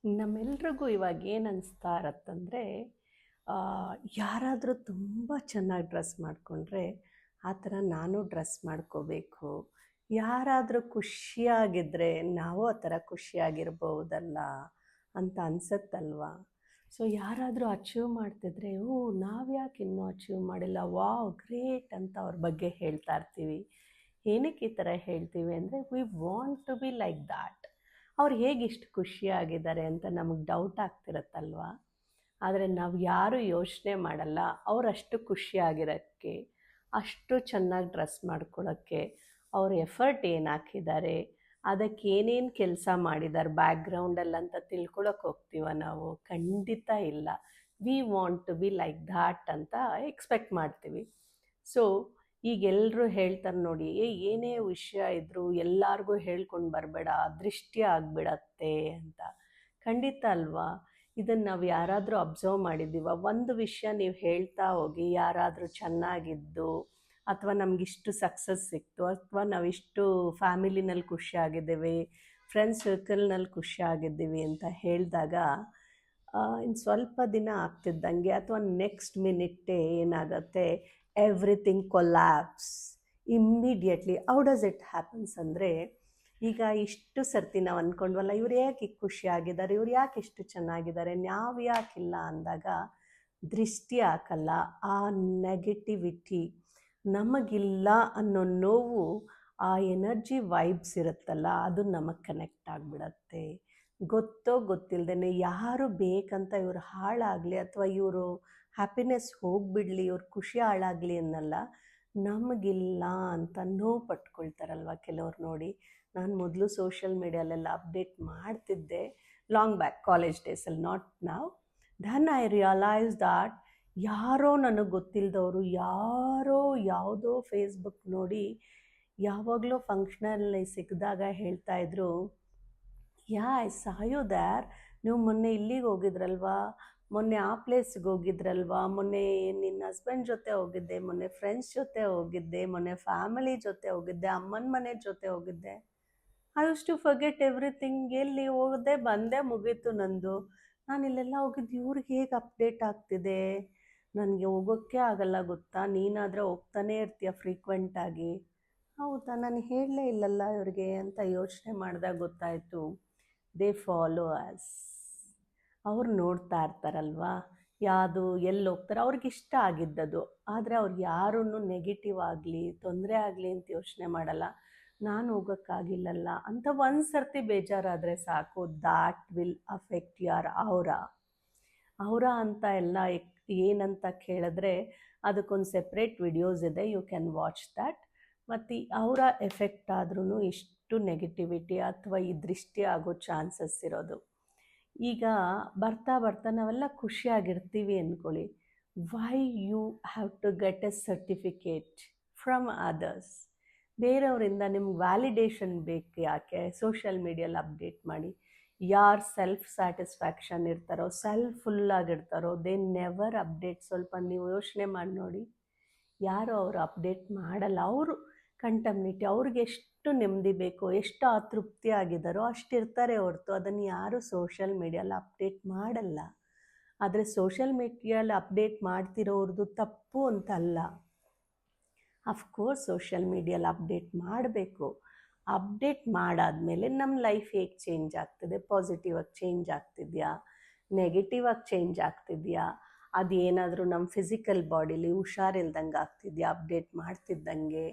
ನಮ್ಮೆಲ್ರಿಗೂ ಇವಾಗ ಏನು ಅನಿಸ್ತಾ ಇರತ್ತಂದರೆ ಯಾರಾದರೂ ತುಂಬ ಚೆನ್ನಾಗಿ ಡ್ರೆಸ್ ಮಾಡಿಕೊಂಡ್ರೆ ಆ ಥರ ನಾನು ಡ್ರೆಸ್ ಮಾಡ್ಕೋಬೇಕು. ಯಾರಾದರೂ ಖುಷಿಯಾಗಿದ್ದರೆ ನಾವು ಆ ಥರ ಖುಷಿಯಾಗಿರ್ಬೋದಲ್ಲ ಅಂತ ಅನ್ಸತ್ತಲ್ವಾ. ಸೊ ಯಾರಾದರೂ ಅಚೀವ್ ಮಾಡ್ತಿದ್ರೆ ನಾವು ಯಾಕೆ ಇನ್ನೂ ಅಚೀವ್ ಮಾಡಿಲ್ಲ, ವಾವ್ ಗ್ರೇಟ್ ಅಂತ ಅವ್ರ ಬಗ್ಗೆ ಹೇಳ್ತಾ ಇರ್ತೀವಿ. ಏನಕ್ಕೆ ಈ ಥರ ಹೇಳ್ತೀವಿ ಅಂದರೆ we want to be like that. ಅವ್ರು ಹೇಗೆ ಇಷ್ಟು ಖುಷಿಯಾಗಿದ್ದಾರೆ ಅಂತ ನಮಗೆ ಡೌಟ್ ಆಗ್ತಿರತ್ತಲ್ವ. ಆದರೆ ನಾವು ಯಾರೂ ಯೋಚನೆ ಮಾಡಲ್ಲ ಅವರಷ್ಟು ಖುಷಿಯಾಗಿರೋಕ್ಕೆ, ಅಷ್ಟು ಚೆನ್ನಾಗಿ ಡ್ರೆಸ್ ಮಾಡ್ಕೊಳ್ಳೋಕ್ಕೆ ಅವ್ರ ಎಫರ್ಟ್ ಏನು ಹಾಕಿದ್ದಾರೆ, ಅದಕ್ಕೆ ಏನೇನು ಕೆಲಸ ಮಾಡಿದ್ದಾರೆ ಬ್ಯಾಕ್ಗ್ರೌಂಡಲ್ಲಿ ಅಂತ ತಿಳ್ಕೊಳಕ್ಕೆ ಹೋಗ್ತೀವ ನಾವು? ಖಂಡಿತ ಇಲ್ಲ. We want to be like that ಅಂತ ಎಕ್ಸ್ಪೆಕ್ಟ್ ಮಾಡ್ತೀವಿ. ಸೊ ಈಗ ಎಲ್ಲರೂ ಹೇಳ್ತಾರೆ ನೋಡಿ, ಏನೇ ವಿಷಯ ಇದ್ದರೂ ಎಲ್ಲರಿಗೂ ಹೇಳ್ಕೊಂಡು ಬರಬೇಡ, ದೃಷ್ಟಿ ಆಗಿಬಿಡತ್ತೆ ಅಂತ. ಖಂಡಿತ ಅಲ್ವಾ? ಇದನ್ನು ನಾವು ಯಾರಾದರೂ ಅಬ್ಸರ್ವ್ ಮಾಡಿದ್ದೀವ? ಒಂದು ವಿಷಯ ನೀವು ಹೇಳ್ತಾ ಹೋಗಿ, ಯಾರಾದರೂ ಚೆನ್ನಾಗಿದ್ದು ಅಥವಾ ನಮಗಿಷ್ಟು ಸಕ್ಸಸ್ ಸಿಕ್ತು ಅಥವಾ ನಾವಿಷ್ಟು ಫ್ಯಾಮಿಲಿನಲ್ಲಿ ಖುಷಿಯಾಗಿದ್ದೇವೆ, ಫ್ರೆಂಡ್ಸ್ ಸರ್ಕಲ್ನಲ್ಲಿ ಖುಷಿಯಾಗಿದ್ದೀವಿ ಅಂತ ಹೇಳಿದಾಗ ಇನ್ನು ಸ್ವಲ್ಪ ದಿನ ಆಗ್ತಿದ್ದಂಗೆ ಅಥವಾ ನೆಕ್ಸ್ಟ್ ಮಿನಿಟ್ಟೇ ಏನಾಗುತ್ತೆ, everything collapse immediately. How does it happens ಅಂದರೆ, ಈಗ ಇಷ್ಟು ಸರ್ತಿ ನಾವು ಅಂದ್ಕೊಂಡ್ವಲ್ಲ ಇವ್ರು ಯಾಕೆ ಖುಷಿಯಾಗಿದ್ದಾರೆ, ಇವ್ರು ಯಾಕೆ ಇಷ್ಟು ಚೆನ್ನಾಗಿದ್ದಾರೆ, ನಾವು ಯಾಕಿಲ್ಲ ಅಂದಾಗ ದೃಷ್ಟಿ ಹಾಕಲ್ಲ. ಆ ನೆಗೆಟಿವಿಟಿ ನಮಗಿಲ್ಲ ಅನ್ನೋ ನೋವು, ಆ ಎನರ್ಜಿ ವೈಬ್ಸ್ ಇರುತ್ತಲ್ಲ, ಅದು ನಮಗೆ ಕನೆಕ್ಟ್ ಆಗಿಬಿಡತ್ತೆ. ಗೊತ್ತೋ ಗೊತ್ತಿಲ್ಲದೇ ಯಾರು ಬೇಕಂತ ಇವರು ಹಾಳಾಗಲಿ ಅಥವಾ ಇವರು ಹ್ಯಾಪಿನೆಸ್ ಹೋಗಿಬಿಡಲಿ, ಇವ್ರ ಖುಷಿ ಹಾಳಾಗಲಿ ಅನ್ನಲ್ಲ, ನಮಗಿಲ್ಲ ಅಂತ ನೋವು ಪಟ್ಕೊಳ್ತಾರಲ್ವ ಕೆಲವ್ರು. ನೋಡಿ, ನಾನು ಮೊದಲು ಸೋಷಿಯಲ್ ಮೀಡಿಯಾಲೆಲ್ಲ ಅಪ್ಡೇಟ್ ಮಾಡ್ತಿದ್ದೆ ಲಾಂಗ್ ಬ್ಯಾಕ್, ಕಾಲೇಜ್ ಡೇಸಲ್ಲಿ, ನಾಟ್ ನಾವ್. ದೆನ್ ಐ ರಿಯಲೈಸ್ ದಾಟ್ ಯಾರೋ ನನಗೆ ಗೊತ್ತಿಲ್ಲದವರು ಯಾರೋ ಯಾವುದೋ ಫೇಸ್ಬುಕ್ ನೋಡಿ ಯಾವಾಗಲೂ ಫಂಕ್ಷನಲ್ಲಿ ಸಿಕ್ಕಿದಾಗ ಹೇಳ್ತಾಯಿದ್ರು, yeah I saw you there, ನೀವು ಮೊನ್ನೆ ಇಲ್ಲಿಗೆ ಹೋಗಿದ್ರಲ್ವಾ, ಮೊನ್ನೆ ಆ ಪ್ಲೇಸ್ಗೆ ಹೋಗಿದ್ರಲ್ವಾ, ಮೊನ್ನೆ ನಿನ್ನ ಹಸ್ಬೆಂಡ್ ಜೊತೆ ಹೋಗಿದ್ದೆ, ಮೊನ್ನೆ ಫ್ರೆಂಡ್ಸ್ ಜೊತೆ ಹೋಗಿದ್ದೆ, ಮೊನ್ನೆ ಫ್ಯಾಮಿಲಿ ಜೊತೆ ಹೋಗಿದ್ದೆ, ಅಮ್ಮನ ಮನೆ ಜೊತೆ ಹೋಗಿದ್ದೆ. I use to forget everything. ಎಲ್ಲಿ ಹೋಗದೆ ಬಂದೆ, ಮುಗೀತು ನಂದು. ನಾನು ಇಲ್ಲೆಲ್ಲ ಹೋಗಿದ್ದು ಇವ್ರಿಗೆ ಹೇಗೆ ಅಪ್ಡೇಟ್ ಆಗ್ತಿದೆ, ನನಗೆ ಹೋಗೋಕ್ಕೆ ಆಗಲ್ಲ ಗೊತ್ತಾ, ನೀನಾದರೆ ಹೋಗ್ತಾನೇ ಇರ್ತೀಯ ಫ್ರೀಕ್ವೆಂಟಾಗಿ. ಹೌದಾ, ನಾನು ಹೇಳಲೇ ಇಲ್ಲಲ್ಲ ಇವ್ರಿಗೆ ಅಂತ ಯೋಚನೆ ಮಾಡಿದಾಗ ಗೊತ್ತಾಯಿತು, ದೇ ಫಾಲೋ ಆಸ್. ಅವ್ರು ನೋಡ್ತಾ ಇರ್ತಾರಲ್ವಾ, ಯಾವುದು ಎಲ್ಲಿ ಹೋಗ್ತಾರೆ, ಅವ್ರಿಗೆ ಇಷ್ಟ ಆಗಿದ್ದದು. ಆದರೆ ಅವ್ರಿಗೆ ಯಾರೂ ನೆಗೆಟಿವ್ ಆಗಲಿ ತೊಂದರೆ ಆಗಲಿ ಅಂತ ಯೋಚನೆ ಮಾಡಲ್ಲ. ನಾನು ಹೋಗೋಕ್ಕಾಗಿಲ್ಲಲ್ಲ ಅಂತ ಒಂದು ಸರ್ತಿ ಬೇಜಾರಾದರೆ ಸಾಕು, ದಾಟ್ ವಿಲ್ ಅಫೆಕ್ಟ್ ಯುವರ್ ಔರ ಅಂತ ಎಲ್ಲ ಏನಂತ ಕೇಳಿದ್ರೆ ಅದಕ್ಕೊಂದು ಸೆಪ್ರೇಟ್ ವಿಡಿಯೋಸ್ ಇದೆ, ಯು ಕ್ಯಾನ್ ವಾಚ್ ದ್ಯಾಟ್. ಮತ್ತು ಅವರ ಎಫೆಕ್ಟ್ ಆದ್ರೂ ಇಷ್ಟು ನೆಗೆಟಿವಿಟಿ ಅಥವಾ ಈ ದೃಷ್ಟಿ ಆಗೋ ಚಾನ್ಸಸ್ ಇರೋದು. ಈಗ ಬರ್ತಾ ಬರ್ತಾ ನಾವೆಲ್ಲ ಖುಷಿಯಾಗಿರ್ತೀವಿ ಅಂದ್ಕೊಳ್ಳಿ, why you have to get a certificate from others? ಬೇರೆಯವರಿಂದ ನಿಮ್ಗೆ ವ್ಯಾಲಿಡೇಷನ್ ಬೇಕು ಯಾಕೆ? ಸೋಷಿಯಲ್ ಮೀಡಿಯಲ್ಲಿ ಅಪ್ಡೇಟ್ ಮಾಡಿ. ಯಾರು ಸೆಲ್ಫ್ ಸ್ಯಾಟಿಸ್ಫ್ಯಾಕ್ಷನ್ ಇರ್ತಾರೋ, ಫುಲ್ಲಾಗಿರ್ತಾರೋ, ದೇ ನೆವರ್ ಅಪ್ಡೇಟ್. ಸ್ವಲ್ಪ ನೀವು ಯೋಚನೆ ಮಾಡಿ ನೋಡಿ, ಯಾರು ಅವರು ಅಪ್ಡೇಟ್ ಮಾಡಲ್ಲ. ಅವರು ಕಂಟಮ್ನಿಟಿ, ಅವ್ರಿಗೆ ಎಷ್ಟು ನೆಮ್ಮದಿ ಬೇಕೋ, ಎಷ್ಟು ಅತೃಪ್ತಿ ಆಗಿದ್ದಾರೋ ಅಷ್ಟಿರ್ತಾರೆ ಹೊರತು ಅದನ್ನು ಯಾರು ಸೋಷಿಯಲ್ ಮೀಡಿಯಲ್ಲಿ ಅಪ್ಡೇಟ್ ಮಾಡಲ್ಲ. ಆದರೆ ಸೋಷಿಯಲ್ ಮೀಡಿಯಲ್ಲಿ ಅಪ್ಡೇಟ್ ಮಾಡ್ತಿರೋರ್ದು ತಪ್ಪು ಅಂತಲ್ಲ. ಅಫ್ಕೋರ್ಸ್ ಸೋಷಿಯಲ್ ಮೀಡಿಯಲ್ಲಿ ಅಪ್ಡೇಟ್ ಮಾಡಬೇಕು. ಅಪ್ಡೇಟ್ ಮಾಡಾದಮೇಲೆ ನಮ್ಮ ಲೈಫ್ ಹೇಗೆ ಚೇಂಜ್ ಆಗ್ತದೆ, ಪಾಸಿಟಿವ್ ಆಗಿ ಚೇಂಜ್ ಆಗ್ತಿದೆಯಾ, ನೆಗೆಟಿವ್ ಆಗಿ ಚೇಂಜ್ ಆಗ್ತಿದೆಯಾ, ಅದೇನಾದರೂ ನಮ್ಮ ಫಿಸಿಕಲ್ ಬಾಡಿಲಿ ಹುಷಾರಿಲ್ದಂಗೆ ಆಗ್ತಿದೆಯಾ ಅಪ್ಡೇಟ್ ಮಾಡ್ತಿದ್ದಂಗೆ,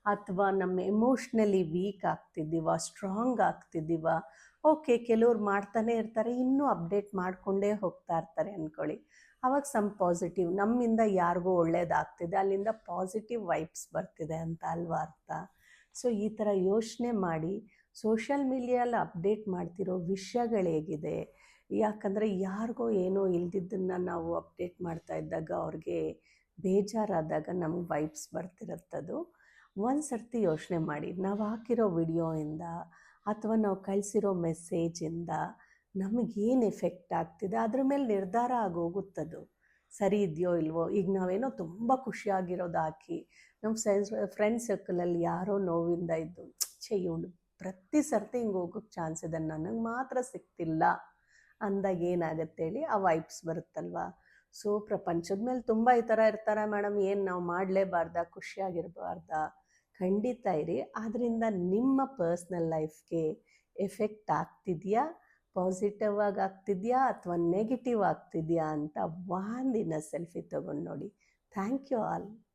ಅಥವಾ ನಮ್ಮ ಎಮೋಷ್ನಲಿ ವೀಕ್ ಆಗ್ತಿದ್ದೀವ, ಸ್ಟ್ರಾಂಗ್ ಆಗ್ತಿದ್ದೀವ? ಓಕೆ, ಕೆಲವ್ರು ಮಾಡ್ತಾನೆ ಇರ್ತಾರೆ, ಇನ್ನೂ ಅಪ್ಡೇಟ್ ಮಾಡಿಕೊಂಡೇ ಹೋಗ್ತಾ ಇರ್ತಾರೆ ಅಂದ್ಕೊಳ್ಳಿ. ಆವಾಗ ಸಮ್ ಪಾಸಿಟಿವ್, ನಮ್ಮಿಂದ ಯಾರಿಗೂ ಒಳ್ಳೇದಾಗ್ತಿದೆ, ಅಲ್ಲಿಂದ ಪಾಸಿಟಿವ್ ವೈಬ್ಸ್ ಬರ್ತಿದೆ ಅಂತ ಅಲ್ವಾ ಅರ್ಥ? ಸೊ ಈ ಥರ ಯೋಚನೆ ಮಾಡಿ ಸೋಷಿಯಲ್ ಮೀಡಿಯಲ್ಲಿ ಅಪ್ಡೇಟ್ ಮಾಡ್ತಿರೋ ವಿಷಯಗಳು ಹೇಗಿದೆ. ಯಾಕಂದರೆ ಯಾರಿಗೋ ಏನೋ ಇಲ್ದಿದ್ದನ್ನು ನಾವು ಅಪ್ಡೇಟ್ ಮಾಡ್ತಾ ಇದ್ದಾಗ ಅವ್ರಿಗೆ ಬೇಜಾರಾದಾಗ ನಮ್ಗೆ ವೈಬ್ಸ್ ಬರ್ತಿರುತ್ತದು. ಒಂದು ಸರ್ತಿ ಯೋಚನೆ ಮಾಡಿ, ನಾವು ಹಾಕಿರೋ ವಿಡಿಯೋಯಿಂದ ಅಥವಾ ನಾವು ಕಳಿಸಿರೋ ಮೆಸೇಜಿಂದ ನಮಗೇನು ಎಫೆಕ್ಟ್ ಆಗ್ತಿದೆ ಅದ್ರ ಮೇಲೆ ನಿರ್ಧಾರ ಆಗೋಗುತ್ತದು. ಸರಿ ಇದೆಯೋ ಇಲ್ವೋ? ಈಗ ನಾವೇನೋ ತುಂಬ ಖುಷಿಯಾಗಿರೋದು ಹಾಕಿ ನಮ್ಮ ಫ್ರೆಂಡ್ ಸರ್ಕಲಲ್ಲಿ ಯಾರೋ ನೋವಿಂದ ಇದ್ದು, ಇವಳು ಪ್ರತಿ ಸರ್ತಿ ಹಿಂಗೆ ಹೋಗೋಕ್ಕೆ ಚಾನ್ಸ್ ಇದೆ, ನನಗೆ ಮಾತ್ರ ಸಿಗ್ತಿಲ್ಲ ಅಂದಾಗ ಏನಾಗುತ್ತೆ ಹೇಳಿ, ಆ ವೈಬ್ಸ್ ಬರುತ್ತಲ್ವ. ಸೊ ಪ್ರಪಂಚದ ಮೇಲೆ ತುಂಬ ಈ ಥರ ಇರ್ತಾರೆ ಮೇಡಮ್, ಏನು ನಾವು ಮಾಡಲೇಬಾರ್ದಾ, ಖುಷಿಯಾಗಿರಬಾರ್ದಾ? ಖಂಡಿತ ಇರಿ. ಆದ್ದರಿಂದ ನಿಮ್ಮ ಪರ್ಸ್ನಲ್ ಲೈಫ್ಗೆ ಎಫೆಕ್ಟ್ ಆಗ್ತಿದೆಯಾ, ಪಾಸಿಟಿವ್ ಆಗಿ ಆಗ್ತಿದೆಯಾ ಅಥವಾ ನೆಗೆಟಿವ್ ಆಗ್ತಿದೆಯಾ ಅಂತ ಒಂದಿನ ಸೆಲ್ಫಿ ತೊಗೊಂಡು ನೋಡಿ. Thank you all.